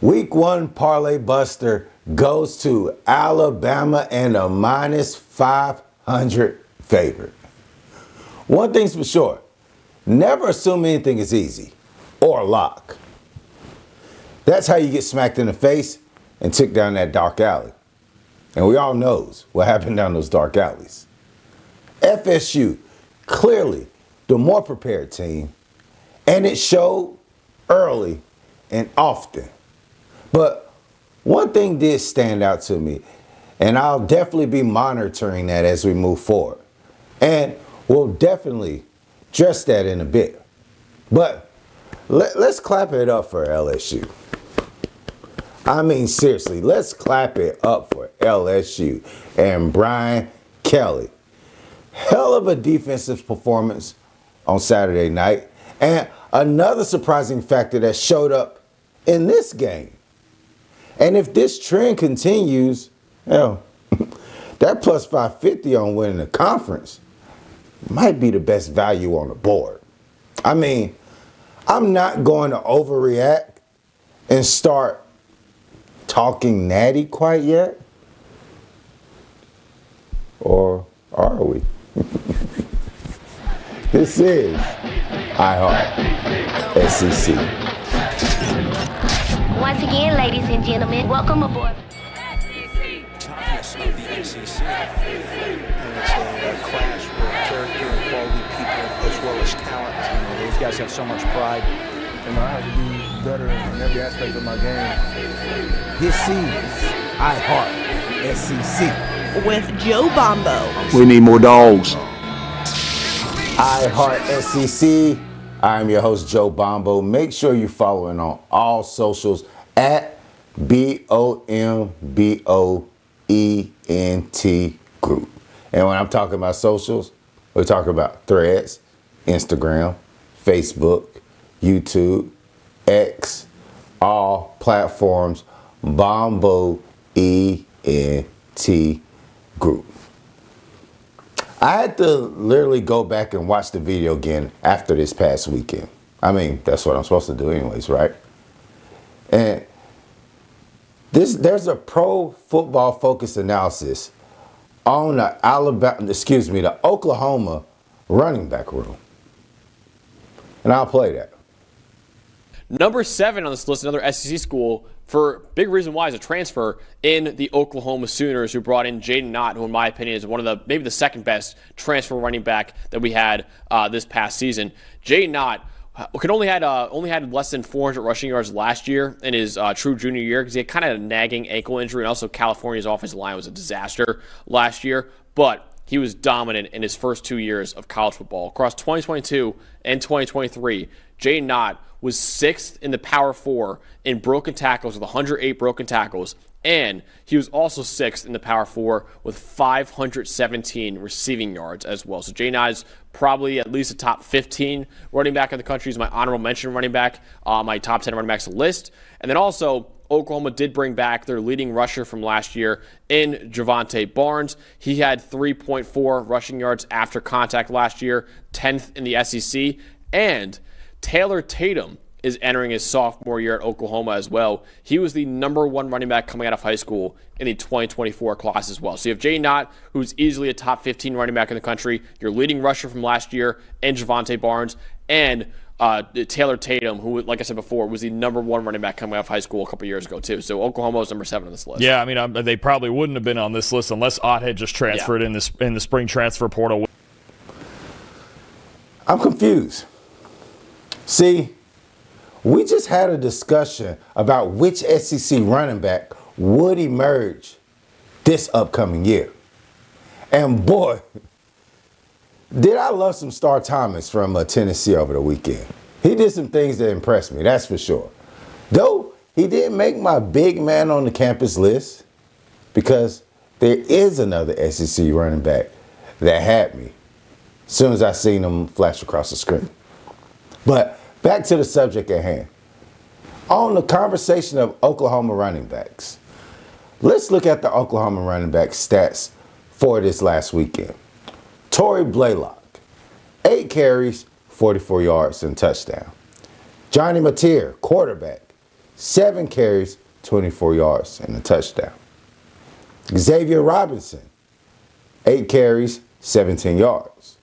Week 1 parlay buster goes to Alabama and a minus 500 favorite. One thing's for sure, never assume anything is easy or a lock. That's how you get smacked in the face and took down that dark alley. And we all knows what happened down those dark alleys. FSU, clearly the more prepared team, and it showed early and often. But one thing did stand out to me, and I'll definitely be monitoring that as we move forward. And we'll definitely address that in a bit. But let's clap it up for LSU. I mean, seriously, let's clap it up for LSU and Brian Kelly. Hell of a defensive performance on Saturday night. And another surprising factor that showed up in this game. And if this trend continues, hell, that plus 550 on winning the conference might be the best value on the board. I mean, I'm not going to overreact and start talking natty quite yet. Or are we? This is iHeart SEC. Once again, ladies and gentlemen, welcome aboard. Toughness of the SEC. And it's a clash with character and quality people as well as talent. Those guys have so much pride. And I have to be better in every aspect of my game. This is iHeart SEC with Joe Bombo. We need more dogs. iHeart SEC. I'm your host, Joe Bombo. Make sure you're following on all socials at BOMBOENT Group. And when I'm talking about socials, we're talking about Threads, Instagram, Facebook, YouTube, X, all platforms, Bombo ENT Group. I had to literally go back and watch the video again after this past weekend. I mean, that's what I'm supposed to do anyways, right? And there's a pro football focus analysis on the Oklahoma running back room. And I'll play that. Number 7 on this list, another SEC school, for big reason why is a transfer in the Oklahoma Sooners, who brought in Jaden Knott, who in my opinion is one of maybe the second best transfer running back that we had this past season. Jaden Knott only had less than 400 rushing yards last year in his true junior year because he had kind of a nagging ankle injury, and also California's offensive line was a disaster last year. But he was dominant in his first 2 years of college football. Across 2022 and 2023, Jaden Knott was 6th in the Power 4 in broken tackles with 108 broken tackles, and he was also 6th in the Power 4 with 517 receiving yards as well. So Jaden Knott is probably at least a top 15 running back in the country. He's my honorable mention running back, my top 10 running backs list. And then also, Oklahoma did bring back their leading rusher from last year in Javonte Barnes. He had 3.4 rushing yards after contact last year, 10th in the SEC. And Taylor Tatum is entering his sophomore year at Oklahoma as well. He was the number 1 running back coming out of high school in the 2024 class as well. So you have Jaden Knott, who's easily a top 15 running back in the country, your leading rusher from last year, and Javonte Barnes, and Taylor Tatum, who, like I said before, was the number 1 running back coming out of high school a couple years ago too. So Oklahoma is number 7 on this list. Yeah, I mean, they probably wouldn't have been on this list unless Ott had just transferred in the spring transfer portal. I'm confused. See, we just had a discussion about which SEC running back would emerge this upcoming year. And boy, did I love some Star Thomas from Tennessee over the weekend. He did some things that impressed me, that's for sure. Though he didn't make my big man on the campus list, because there is another SEC running back that had me as soon as I seen him flash across the screen. But back to the subject at hand. On the conversation of Oklahoma running backs, let's look at the Oklahoma running back stats for this last weekend. Torrey Blaylock, 8 carries, 44 yards and touchdown. Johnny Mateer, quarterback, 7 carries, 24 yards, and a touchdown. Xavier Robinson, 8 carries, 17 yards.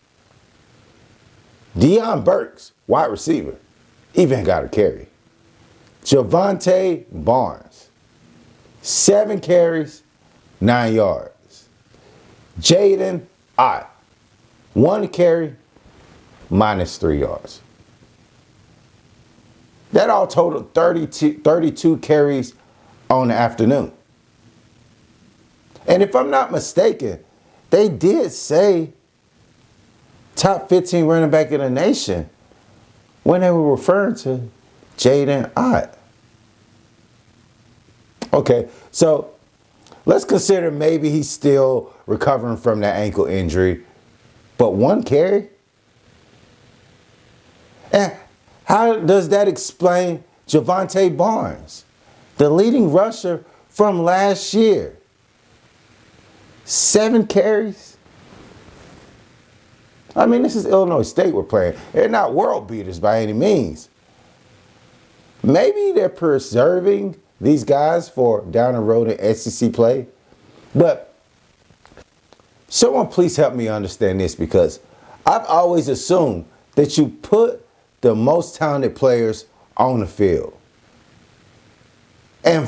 Deion Burks, wide receiver, even got a carry. Javonte Barnes, 7 carries, 9 yards. Jaden Ott, 1 carry, -3 yards. That all totaled 32 carries on the afternoon. And if I'm not mistaken, they did say top 15 running back in the nation when they were referring to Jaden Ott. Okay, so let's consider maybe he's still recovering from that ankle injury, but 1 carry? And how does that explain Javonte Barnes, the leading rusher from last year? 7 carries? I mean, this is Illinois State we're playing. They're not world beaters by any means. Maybe they're preserving these guys for down the road in SEC play. But someone please help me understand this, because I've always assumed that you put the most talented players on the field. And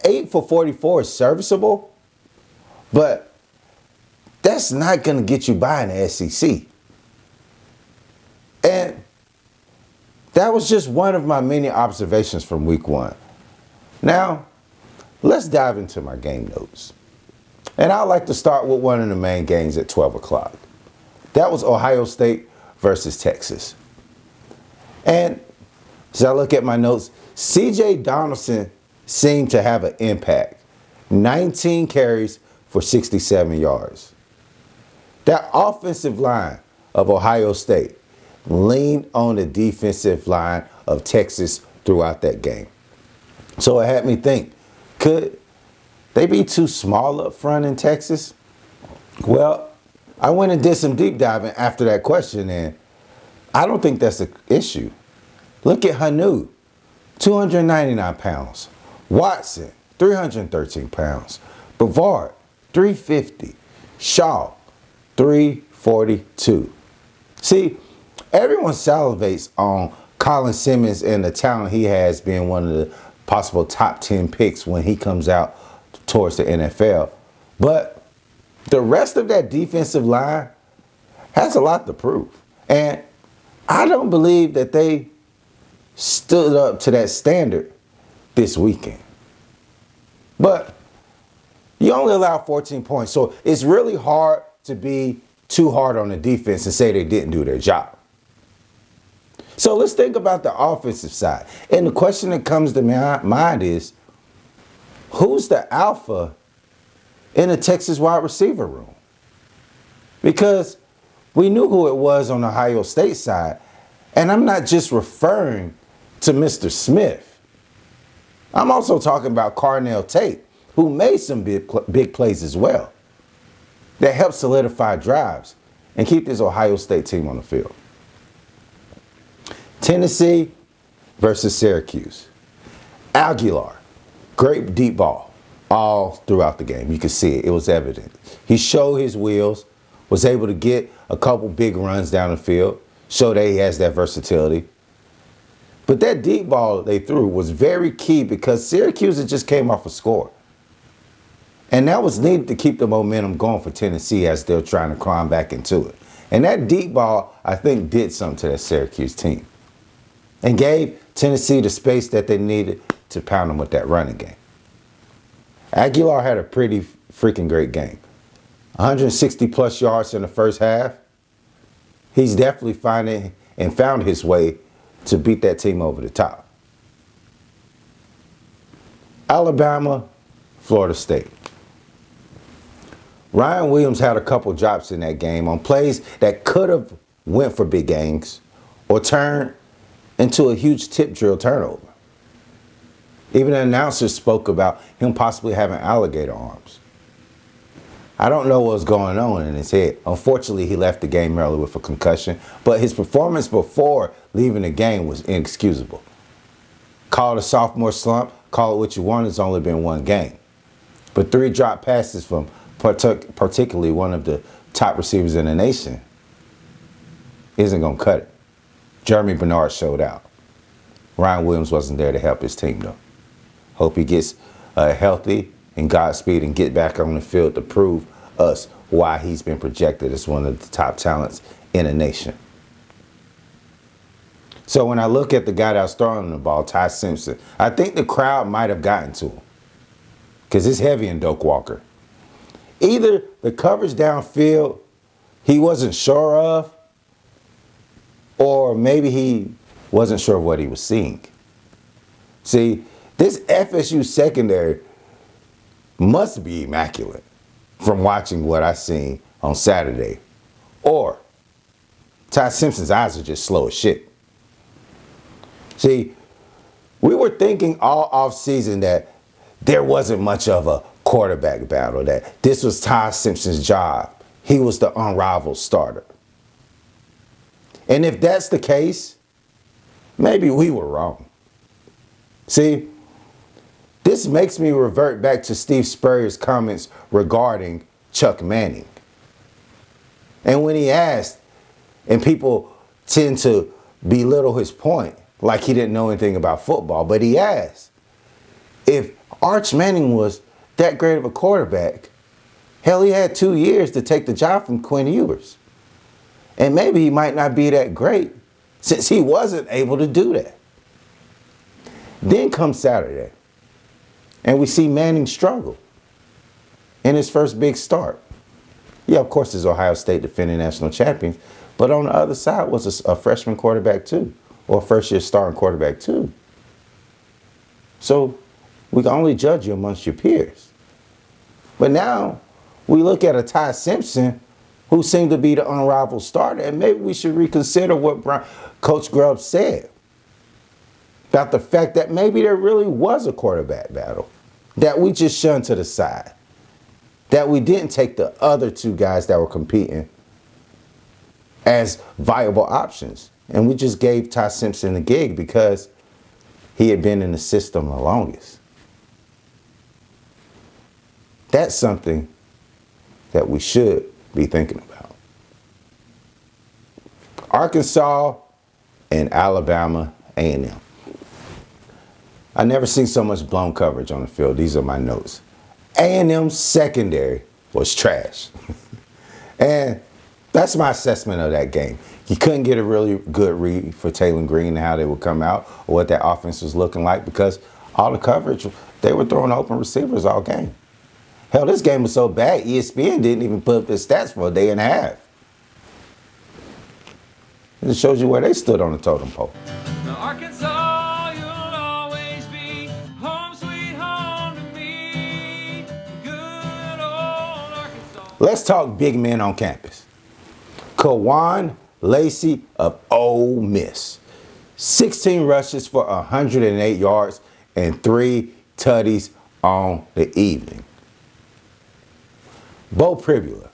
8 for 44 is serviceable, but that's not going to get you by in the SEC. And that was just one of my many observations from week 1. Now, let's dive into my game notes. And I'd like to start with one of the main games at 12 o'clock. That was Ohio State versus Texas. And as I look at my notes, C.J. Donaldson seemed to have an impact. 19 carries for 67 yards. That offensive line of Ohio State leaned on the defensive line of Texas throughout that game. So it had me think, could they be too small up front in Texas? Well, I went and did some deep diving after that question, and I don't think that's an issue. Look at Hanu, 299 pounds. Watson, 313 pounds. Bavard, 350. Shaw, 342. See, everyone salivates on Colin Simmons and the talent he has, being one of the possible top 10 picks when he comes out towards the NFL. But the rest of that defensive line has a lot to prove. And I don't believe that they stood up to that standard this weekend. But you only allow 14 points, so it's really hard to be too hard on the defense and say they didn't do their job. So let's think about the offensive side. And the question that comes to my mind is, who's the alpha in the Texas wide receiver room? Because we knew who it was on the Ohio State side. And I'm not just referring to Mr. Smith. I'm also talking about Carnell Tate, who made some big plays as well, that helped solidify drives and keep this Ohio State team on the field. Tennessee versus Syracuse. Aguilar, great deep ball all throughout the game. You could see it. It was evident. He showed his wheels, was able to get a couple big runs down the field, show that he has that versatility. But that deep ball they threw was very key because Syracuse just came off a score. And that was needed to keep the momentum going for Tennessee as they're trying to climb back into it. And that deep ball, I think, did something to that Syracuse team and gave Tennessee the space that they needed to pound them with that running game. Aguilar had a pretty freaking great game. 160 plus yards in the first half. He's definitely found his way to beat that team over the top. Alabama, Florida State. Ryan Williams had a couple drops in that game on plays that could have went for big gains or turned into a huge tip drill turnover. Even the announcers spoke about him possibly having alligator arms. I don't know what's going on in his head. Unfortunately, he left the game early with a concussion, but his performance before leaving the game was inexcusable. Call it a sophomore slump, call it what you want, it's only been one game. But 3 drop passes from particularly one of the top receivers in the nation isn't going to cut it. Jeremy Bernard showed out. Ryan Williams wasn't there to help his team, though. Hope he gets healthy and Godspeed and get back on the field to prove us why he's been projected as one of the top talents in the nation. So when I look at the guy that was throwing the ball, Ty Simpson, I think the crowd might have gotten to him because it's heavy in Doak Walker. Either the coverage downfield he wasn't sure of, or maybe he wasn't sure of what he was seeing. See, this FSU secondary must be immaculate from watching what I seen on Saturday. Or Ty Simpson's eyes are just slow as shit. See, we were thinking all offseason that there wasn't much of a quarterback battle, that this was Ty Simpson's job. He was the unrivaled starter. And if that's the case, maybe we were wrong. See, this makes me revert back to Steve Spurrier's comments regarding Chuck Manning. And when he asked, and people tend to belittle his point, like he didn't know anything about football, but he asked, if Arch Manning was that great of a quarterback, hell, he had 2 years to take the job from Quinn Ewers. And maybe he might not be that great since he wasn't able to do that. Then comes Saturday, and we see Manning struggle in his first big start. Yeah, of course, it's Ohio State defending national champions, but on the other side was a freshman quarterback too, or a first-year starting quarterback too. So we can only judge you amongst your peers. But now we look at a Ty Simpson who seemed to be the unrivaled starter, and maybe we should reconsider what Coach Grubb said about the fact that maybe there really was a quarterback battle that we just shunned to the side, that we didn't take the other 2 guys that were competing as viable options, and we just gave Ty Simpson the gig because he had been in the system the longest. That's something that we should be thinking about. Arkansas and Alabama A&M. I never seen so much blown coverage on the field. These are my notes. A&M's secondary was trash. And that's my assessment of that game. You couldn't get a really good read for Taylor Green and how they would come out or what that offense was looking like because all the coverage, they were throwing open receivers all game. Hell, this game was so bad, ESPN didn't even put up their stats for a day and a half. It shows you where they stood on the totem pole. Now, Arkansas, you'll always be home sweet home to me. Good old Arkansas. Let's talk big men on campus. Kawan Lacey of Ole Miss. 16 rushes for 108 yards and 3 tutties on the evening. Bo Pribula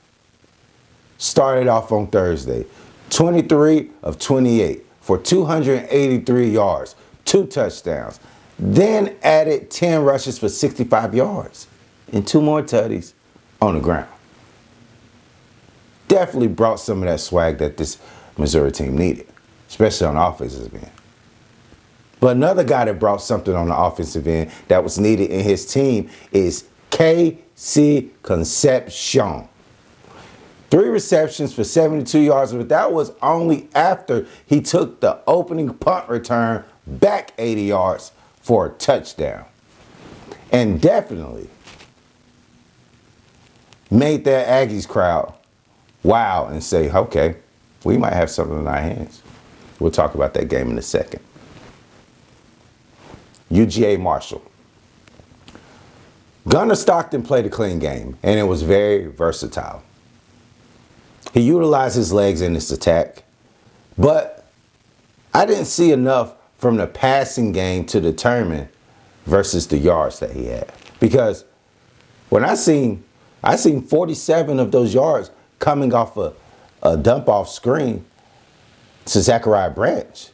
started off on Thursday, 23 of 28 for 283 yards, 2 touchdowns, then added 10 rushes for 65 yards and 2 more tutties on the ground. Definitely brought some of that swag that this Missouri team needed, especially on the offensive end. But another guy that brought something on the offensive end that was needed in his team is K.C. Concepcion. 3 receptions for 72 yards, but that was only after he took the opening punt return back 80 yards for a touchdown. And definitely made that Aggies crowd wow and say, okay, we might have something in our hands. We'll talk about that game in a second. UGA Marshall. Gunnar Stockton played a clean game, and it was very versatile. He utilized his legs in this attack, but I didn't see enough from the passing game to determine versus the yards that he had. Because when I seen 47 of those yards coming off a dump-off screen to Zachariah Branch,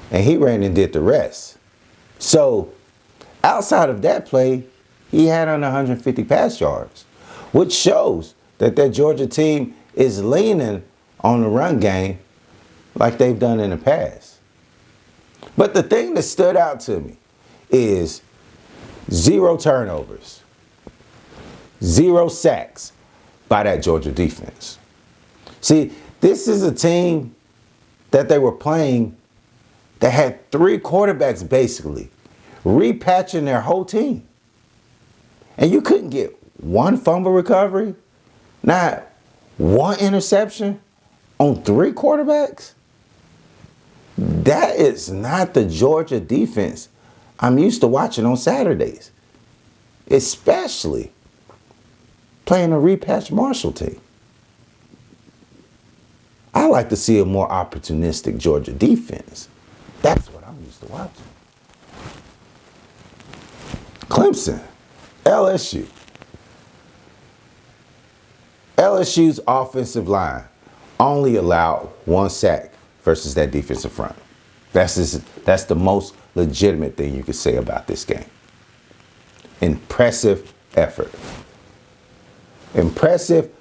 and he ran and did the rest. So outside of that play, he had under 150 pass yards, which shows that Georgia team is leaning on the run game like they've done in the past. But the thing that stood out to me is 0 turnovers, 0 sacks by that Georgia defense. See, this is a team that they were playing that had 3 quarterbacks basically repatching their whole team. And you couldn't get 1 fumble recovery, not 1 interception on 3 quarterbacks. That is not the Georgia defense I'm used to watching on Saturdays, especially playing a repatched Marshall team. I like to see a more opportunistic Georgia defense. That's what I'm used to watching. Clemson, LSU. LSU's offensive line only allowed 1 sack versus that defensive front. That's the most legitimate thing you could say about this game. Impressive effort. Impressive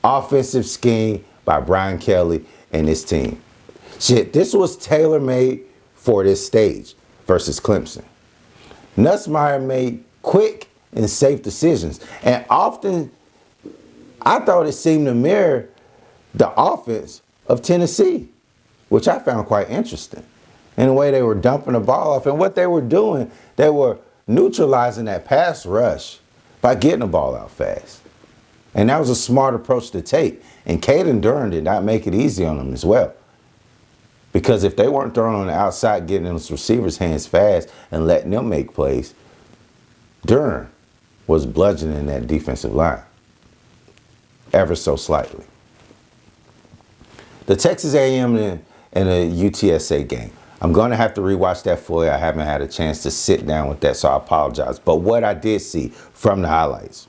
offensive scheme by Brian Kelly and his team. Shit, this was tailor-made for this stage versus Clemson. Nussmeier made quick and safe decisions, and often I thought it seemed to mirror the offense of Tennessee, which I found quite interesting. In the way they were dumping the ball off, and what they were doing, they were neutralizing that pass rush by getting the ball out fast. And that was a smart approach to take. And Caden Durham did not make it easy on them as well. Because if they weren't throwing on the outside, getting in those receivers' hands fast and letting them make plays, Durham was bludgeoning that defensive line ever so slightly. The Texas A&M and the UTSA game, I'm going to have to rewatch that fully. I haven't had a chance to sit down with that, so I apologize. But what I did see from the highlights,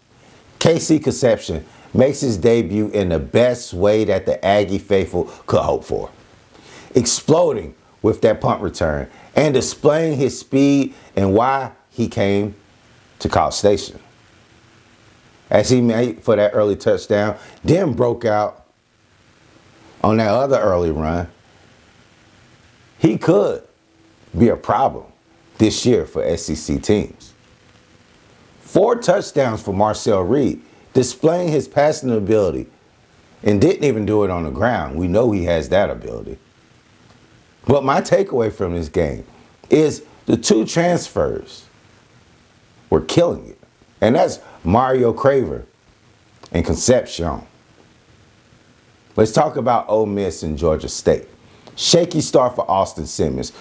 KC Conception makes his debut in the best way that the Aggie faithful could hope for. Exploding with that punt return and displaying his speed and why he came to College Station. As he made for that early touchdown, then broke out on that other early run. He could be a problem this year for SEC teams. 4 touchdowns for Marcel Reed, displaying his passing ability, and didn't even do it on the ground. We know he has that ability. But my takeaway from this game is the 2 transfers were killing it. And that's Mario Craver and Concepcion. Let's talk about Ole Miss and Georgia State. Shaky start for Austin Simmons.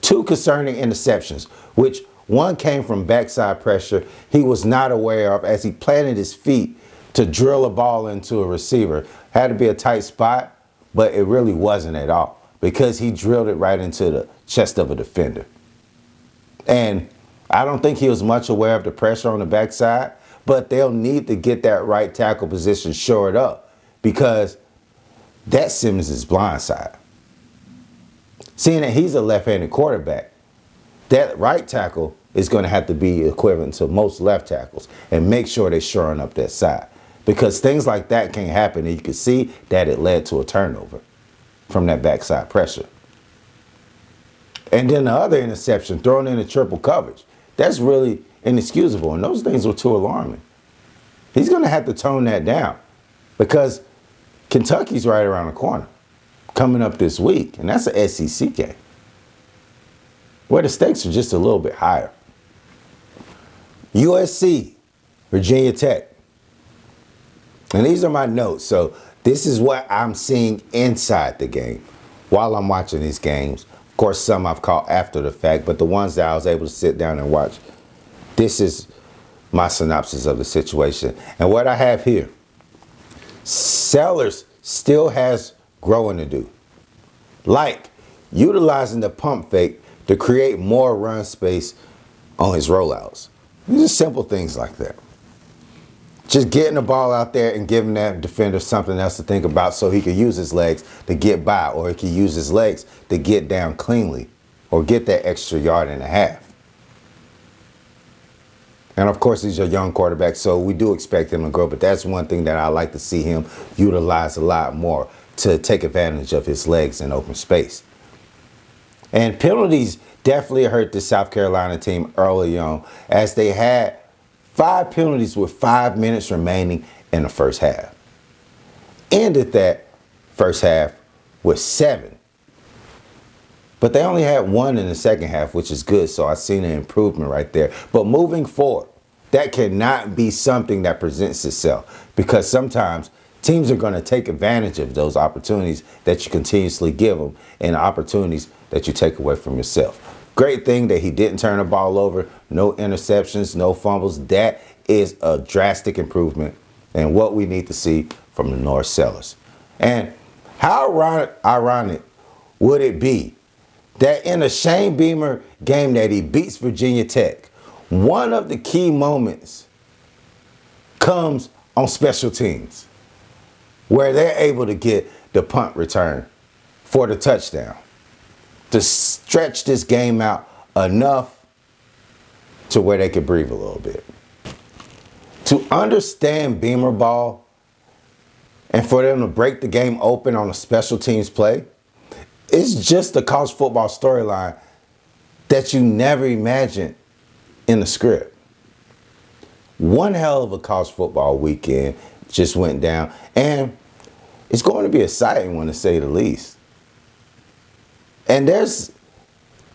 2 concerning interceptions, which one came from backside pressure he was not aware of as he planted his feet to drill a ball into a receiver. Had to be a tight spot, but it really wasn't at all because he drilled it right into the chest of a defender. And I don't think he was much aware of the pressure on the backside, but they'll need to get that right tackle position shored up because that's Simmons' blind side. Seeing that he's a left-handed quarterback, that right tackle is going to have to be equivalent to most left tackles and make sure they're shoring up that side. Because things like that can happen, and you can see that it led to a turnover from that backside pressure. And then the other interception, thrown in a triple coverage, that's really inexcusable, and those things were too alarming. He's going to have to tone that down because Kentucky's right around the corner coming up this week, and that's an SEC game where the stakes are just a little bit higher. USC, Virginia Tech. And these are my notes, so this is what I'm seeing inside the game while I'm watching these games. Of course, some I've caught after the fact, but the ones that I was able to sit down and watch, this is my synopsis of the situation. And what I have here, Sellers still has growing to do, like utilizing the pump fake to create more run space on his rollouts. These are simple things like that. Just getting the ball out there and giving that defender something else to think about so he can use his legs to get by, or he can use his legs to get down cleanly or get that extra 1.5 yards. And of course, he's a young quarterback, so we do expect him to grow. But that's one thing that I like to see him utilize a lot more, to take advantage of his legs in open space. And penalties definitely hurt the South Carolina team early on, as they had 5 penalties with 5 minutes remaining in the first half. Ended that first half with 7. But they only had 1 in the second half, which is good. So I've seen an improvement right there. But moving forward, that cannot be something that presents itself, because sometimes teams are going to take advantage of those opportunities that you continuously give them and opportunities that you take away from yourself. Great thing that he didn't turn the ball over, no interceptions, no fumbles. That is a drastic improvement and what we need to see from the North Sellers. And how ironic would it be that in a Shane Beamer game that he beats Virginia Tech, one of the key moments comes on special teams, where they're able to get the punt return for the touchdown to stretch this game out enough to where they could breathe a little bit. To understand Beamer ball and for them to break the game open on a special teams play, it's just a college football storyline that you never imagined in the script. One hell of a college football weekend just went down, and it's going to be an exciting one, to say the least. And there's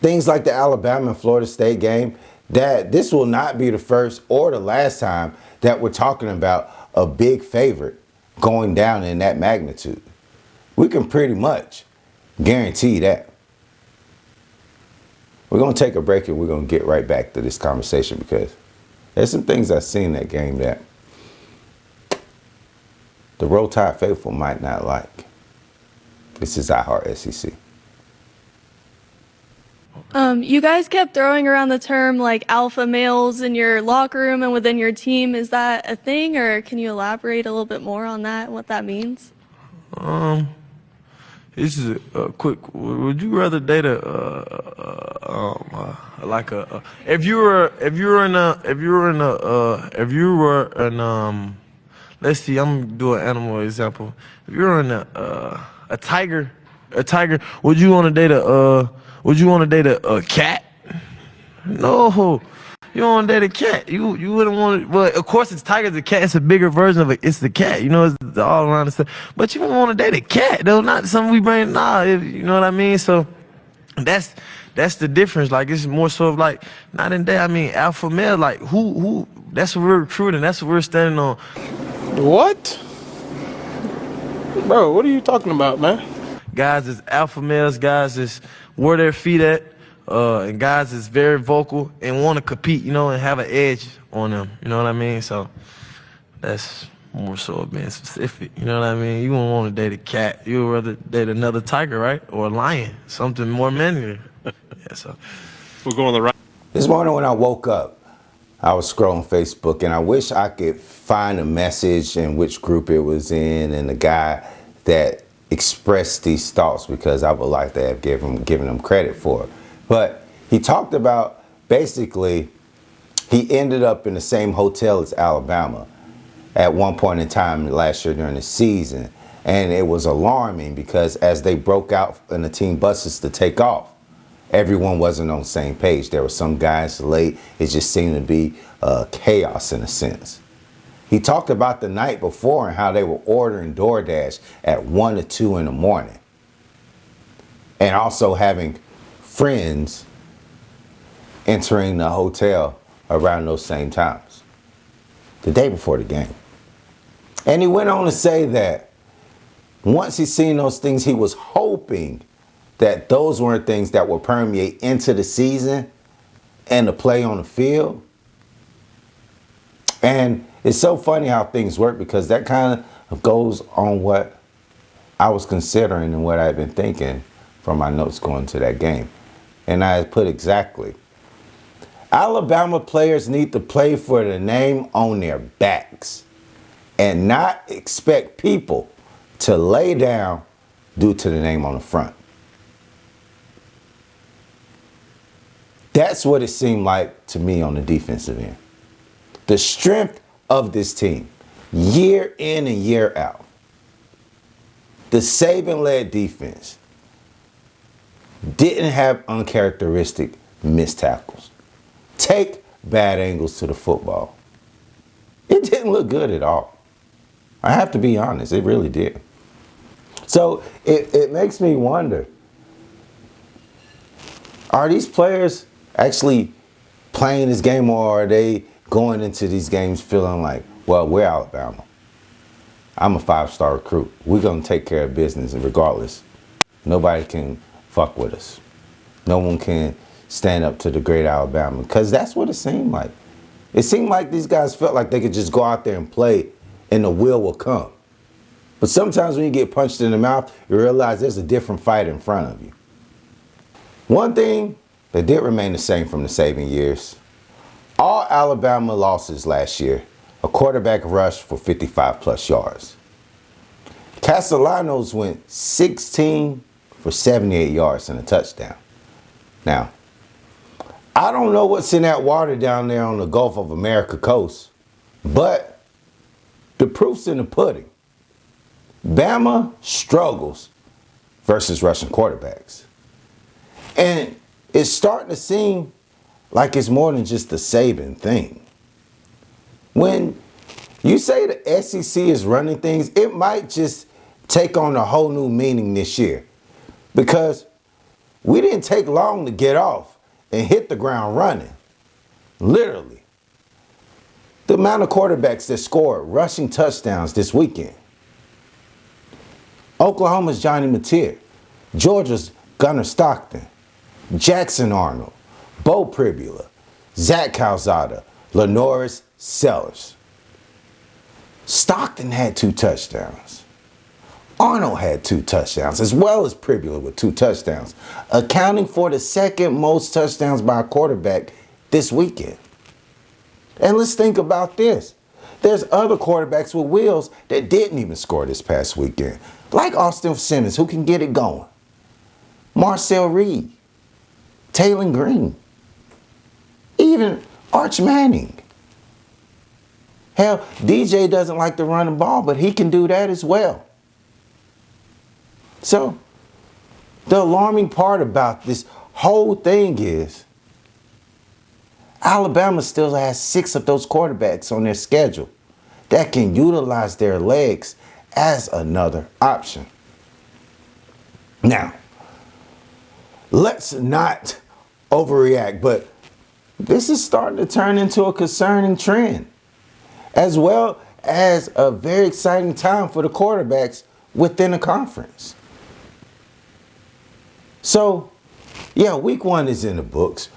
things like the Alabama and Florida State game that this will not be the first or the last time that we're talking about a big favorite going down in that magnitude. We can pretty much guarantee that. We're going to take a break and we're going to get right back to this conversation, because there's some things I've seen in that game that the Roll Tide faithful might not like. This is iHeartSEC. You guys kept throwing around the term like alpha males in your locker room and within your team. Is that a thing, or can you elaborate a little bit more on that and what that means? This is a quick. Would you rather date if you were let's see, I'm gonna do an animal example. If you were in a tiger, would you want to date a cat? No. You don't want to date a cat. You wouldn't want to. Well, of course, it's tiger. The cat. It's a bigger version of it. It's the cat. You know, it's all around the stuff. But you don't want to date a cat, though. Not something we bring. You know what I mean. So that's the difference. Like, it's more so of like, not in day. I mean, alpha male. Like, who? That's what we're recruiting. That's what we're standing on. What? Bro, what are you talking about, man? Guys is alpha males. Guys is where their feet at. And guys is very vocal and want to compete, you know, and have an edge on them. You know what I mean? So that's more so of being specific. You know what I mean? You won't want to date a cat. You would rather date another tiger, right? Or a lion, something more manly. Yeah, so We're going the right. This morning when I woke up, I was scrolling Facebook, and I wish I could find a message and which group it was in and the guy that expressed these thoughts, because I would like to have given him credit for it. But he talked about, basically, he ended up in the same hotel as Alabama at one point in time last year during the season. And it was alarming because as they broke out in the team buses to take off, everyone wasn't on the same page. There were some guys late. It just seemed to be chaos in a sense. He talked about the night before and how they were ordering DoorDash at 1 or 2 in the morning. And also having friends entering the hotel around those same times, the day before the game. And he went on to say that once he seen those things, he was hoping that those weren't things that would permeate into the season and the play on the field. And it's so funny how things work, because that kind of goes on what I was considering and what I've been thinking from my notes going to that game. And I put exactly, Alabama players need to play for the name on their backs and not expect people to lay down due to the name on the front. That's what it seemed like to me on the defensive end. the strength of this team, year in and year out, the Saban-led defense didn't have uncharacteristic missed tackles, take bad angles to the football. It didn't look good at all. I have to be honest, it really did. So it makes me wonder, are these players actually playing this game, or are they going into these games feeling like, well, we're Alabama. I'm a 5-star recruit. We're going to take care of business regardless. Nobody can fuck with us. No one can stand up to the great Alabama, because that's what it seemed like. It seemed like these guys felt like they could just go out there and play and the will will come. But sometimes when you get punched in the mouth, you realize there's a different fight in front of you. One thing that did remain the same from the Saban years, all Alabama losses last year, a quarterback rush for 55-plus yards. Castellanos went 16 for 78 yards and a touchdown. Now, I don't know what's in that water down there on the Gulf of America coast, but the proof's in the pudding. Bama struggles versus rushing quarterbacks. And it's starting to seem like it's more than just the Saban thing. When you say the SEC is running things, it might just take on a whole new meaning this year, because we didn't take long to get off and hit the ground running. Literally. The amount of quarterbacks that scored rushing touchdowns this weekend. Oklahoma's Johnny Mateer, Georgia's Gunnar Stockton, Jackson Arnold, Bo Pribula, Zach Calzada, Lenoris Sellers. Stockton had 2 touchdowns. Arnold had 2 touchdowns, as well as Pribula with 2 touchdowns, accounting for the second most touchdowns by a quarterback this weekend. And let's think about this. There's other quarterbacks with wheels that didn't even score this past weekend, like Austin Simmons, who can get it going, Marcel Reed, Taylor Green, even Arch Manning. Hell, DJ doesn't like to run the ball, but he can do that as well. So, the alarming part about this whole thing is Alabama still has 6 of those quarterbacks on their schedule that can utilize their legs as another option. Now, let's not overreact, but this is starting to turn into a concerning trend, as well as a very exciting time for the quarterbacks within the conference. So, yeah, week 1 is in the books.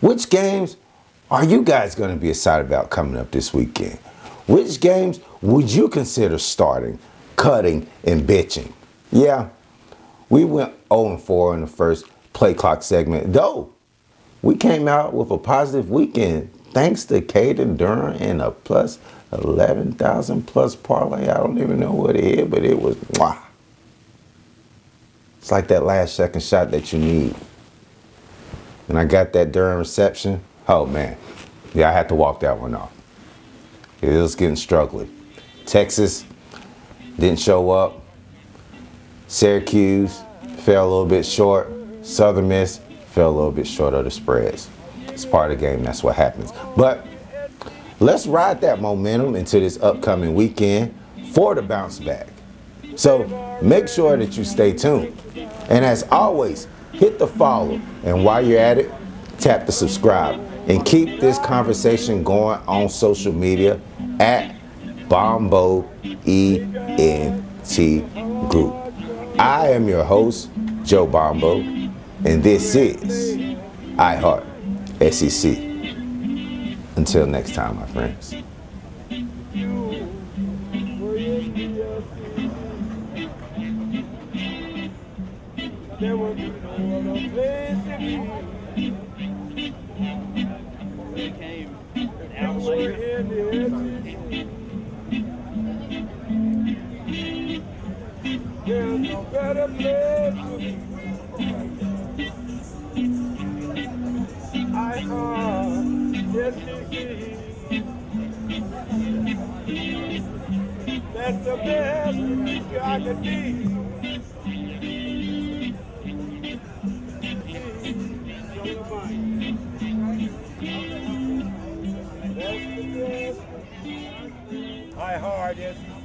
Which games are you guys going to be excited about coming up this weekend? Which games would you consider starting, cutting, and bitching? Yeah, we went 0-4 in the first play clock segment, though we came out with a positive weekend thanks to Caden Durham and a plus 11,000 plus parlay. I don't even know what it is, but it was mwah. It's like that last second shot that you need. And I got that Durham reception. Oh, man. Yeah, I had to walk that one off. It was getting struggling. Texas didn't show up. Syracuse fell a little bit short. Southern Miss fell a little bit short of the spreads. It's part of the game. That's what happens. But let's ride that momentum into this upcoming weekend for the bounce back. So make sure that you stay tuned. And as always, hit the follow. And while you're at it, tap the subscribe. And keep this conversation going on social media at Bombo ENT Group. I am your host, Joe Bombo, and this is iHeart SEC. Until next time, my friends. There will be no other place to be. They came down later. There's no better place to be. iHeart, yes, That's the best I can be. That's the best. iHeart SEC.